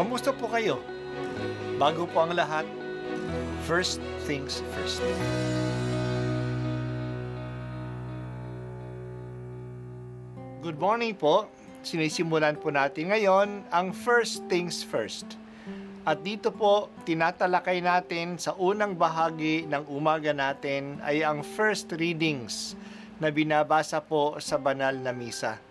Kamusta po kayo? Bago po ang lahat, first things first. Good morning po. Sinisimulan po natin ngayon ang first things first. At dito po, tinatalakay natin sa unang bahagi ng umaga natin ay ang first readings na binabasa po sa banal na misa.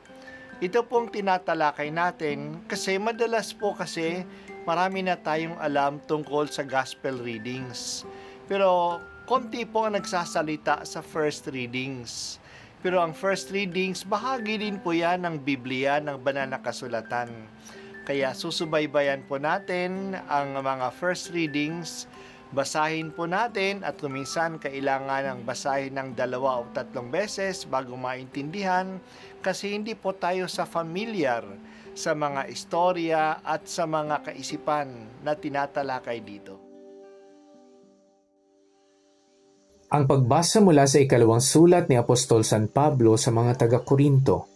Ito pong tinatalakay natin kasi madalas po kasi marami na tayong alam tungkol sa gospel readings. Pero konti po ang nagsasalita sa first readings. Pero ang first readings, bahagi din po yan ng Biblia, ng banal na kasulatan. Kaya susubaybayan po natin ang mga first readings. Basahin po natin at kuminsan kailangan ng basahin ng 2 o 3 beses bago maintindihan kasi hindi po tayo familiar sa mga istorya at sa mga kaisipan na tinatalakay dito. Ang pagbasa mula sa ikalawang sulat ni Apostol San Pablo sa mga taga-Korinto.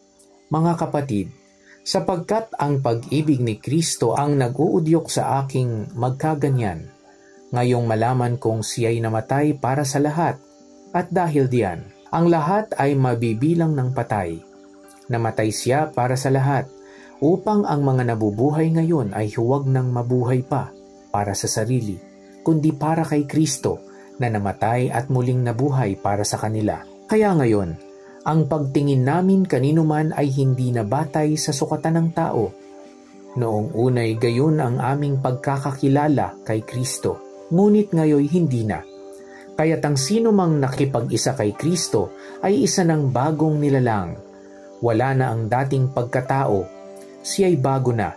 Mga kapatid, sapagkat ang pag-ibig ni Kristo ang nag-uudyok sa aking magkaganyan, ngayong malaman kong siya'y namatay para sa lahat, at dahil diyan, ang lahat ay mabibilang ng patay. Namatay siya para sa lahat, upang ang mga nabubuhay ngayon ay huwag nang mabuhay pa para sa sarili, kundi para kay Kristo na namatay at muling nabuhay para sa kanila. Kaya ngayon, ang pagtingin namin kanino man ay hindi nabatay sa sukatan ng tao. Noong unay gayon ang aming pagkakakilala kay Kristo, ngunit ngayon hindi na. Kaya't ang sino mang nakipag-isa kay Kristo ay isa ng bagong nilalang. Wala na ang dating pagkatao, siya'y bago na.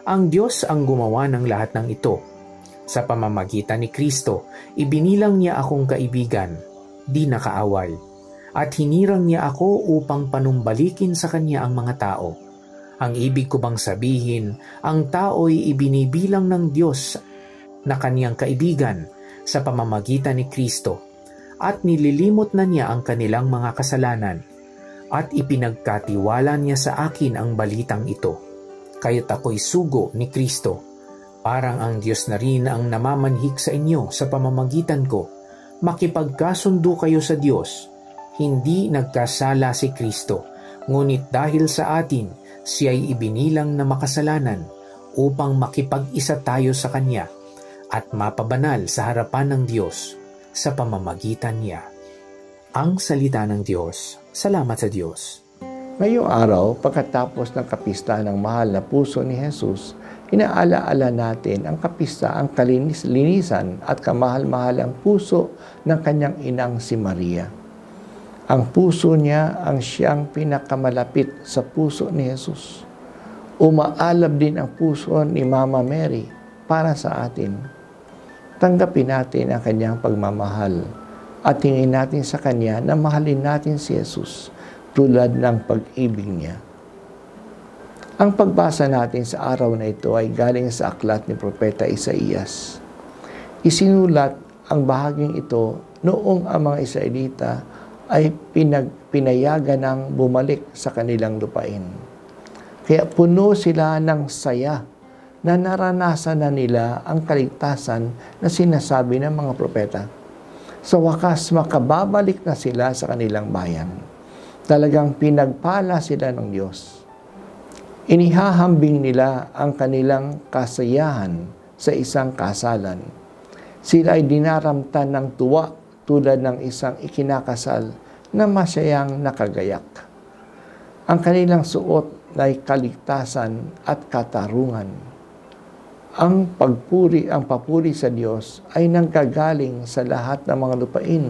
Ang Diyos ang gumawa ng lahat ng ito. Sa pamamagitan ni Kristo, ibinilang niya akong kaibigan, di nakaaway, at hinirang niya ako upang panumbalikin sa kanya ang mga tao. Ang ibig ko bang sabihin, ang tao'y ibinibilang ng Diyos na kaniyang kaibigan sa pamamagitan ni Kristo, at nililimot na niya ang kanilang mga kasalanan, at ipinagkatiwala niya sa akin ang balitang ito. Kaya't ako'y sugo ni Kristo. Parang ang Diyos na rin ang namamanhik sa inyo sa pamamagitan ko. Makipagkasundo kayo sa Diyos. Hindi nagkasala si Kristo, ngunit dahil sa atin, siya'y ibinilang na makasalanan upang makipag-isa tayo sa Kanya at mapabanal sa harapan ng Diyos sa pamamagitan niya. Ang salita ng Diyos. Salamat sa Diyos. Ngayong araw, pagkatapos ng kapista ng mahal na puso ni Jesus, inaalaala natin ang kapista, ang kalinisan at kamahal-mahalang puso ng kanyang inang si Maria. Ang puso niya ang siyang pinakamalapit sa puso ni Jesus. Umaalab din ang puso ni Mama Mary para sa atin. Tanggapin natin ang kanyang pagmamahal at tingin natin sa kanya na mahalin natin si Jesus tulad ng pag-ibig niya. Ang pagbasa natin sa araw na ito ay galing sa aklat ni Propeta Isaías. Isinulat ang bahaging ito noong ang mga Israelita ay pinayagan ng bumalik sa kanilang lupain. Kaya puno sila ng saya na naranasan na nila ang kaligtasan na sinasabi ng mga propeta. Sa wakas, makababalik na sila sa kanilang bayan. Talagang pinagpala sila ng Diyos. Inihahambing nila ang kanilang kasayahan sa isang kasalan. Sila ay dinaramtan ng tuwa tulad ng isang ikinakasal na masayang nakagayak. Ang kanilang suot ay kaligtasan at katarungan. Ang papuri sa Diyos ay nanggagaling sa lahat ng mga lupain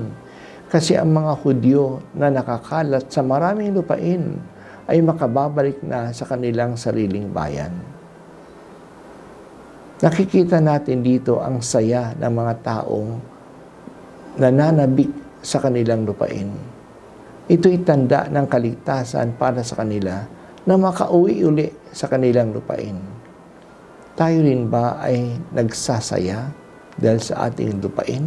kasi ang mga Hudyo na nakakalat sa maraming lupain ay makababalik na sa kanilang sariling bayan. Nakikita natin dito ang saya ng mga taong nananabik sa kanilang lupain. Ito'y tanda ng kaligtasan para sa kanila na makauwi uli sa kanilang lupain. Tayo rin ba ay nagsasaya dahil sa ating lupain?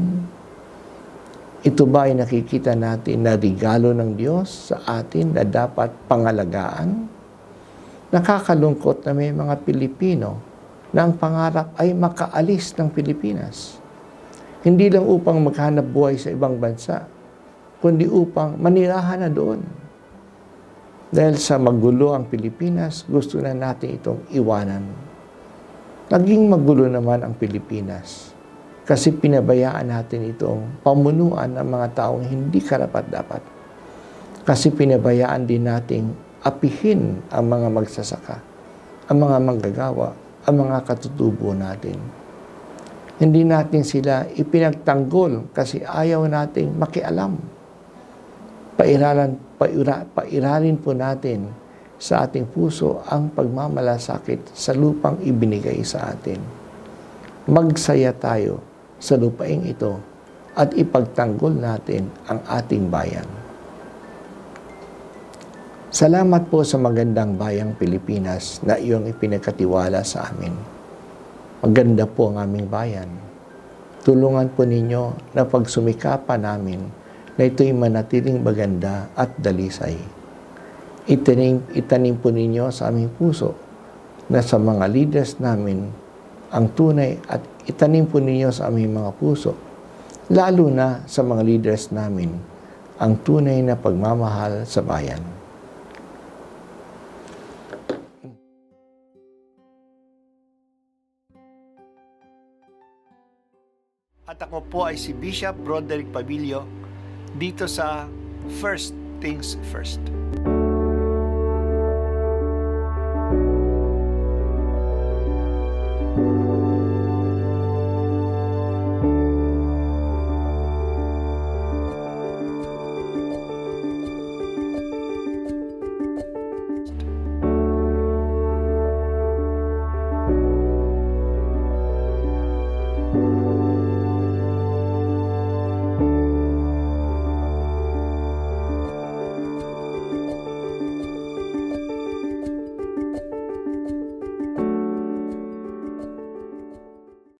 Ito ba ay nakikita natin na regalo ng Diyos sa atin na dapat pangalagaan? Nakakalungkot na may mga Pilipino na ang pangarap ay makaalis ng Pilipinas. Hindi lang upang maghanap buhay sa ibang bansa, kundi upang manirahan na doon. Dahil sa magulo ang Pilipinas, gusto na natin itong iwanan. Naging magulo naman ang Pilipinas kasi pinabayaan natin itong pamunuan ng mga taong hindi karapat-dapat. Kasi pinabayaan din nating apihin ang mga magsasaka, ang mga manggagawa, ang mga katutubo natin. Hindi natin sila ipinagtanggol kasi ayaw nating makialam. Pairalin po natin sa ating puso ang pagmamalasakit sa lupang ibinigay sa atin. Magsaya tayo sa lupaing ito at ipagtanggol natin ang ating bayan. Salamat po sa magandang bayang Pilipinas na iyong ipinagkatiwala sa amin. Maganda po ang aming bayan. Tulungan po ninyo na pagsumikapan namin na ito'y manatiling maganda at dalisay. Itanim po ninyo sa aming puso na sa mga leaders namin ang tunay at itanim po ninyo sa aming mga puso, lalo na sa mga leaders namin, ang tunay na pagmamahal sa bayan. At ako po ay si Bishop Broderick Pabilio dito sa First Things First.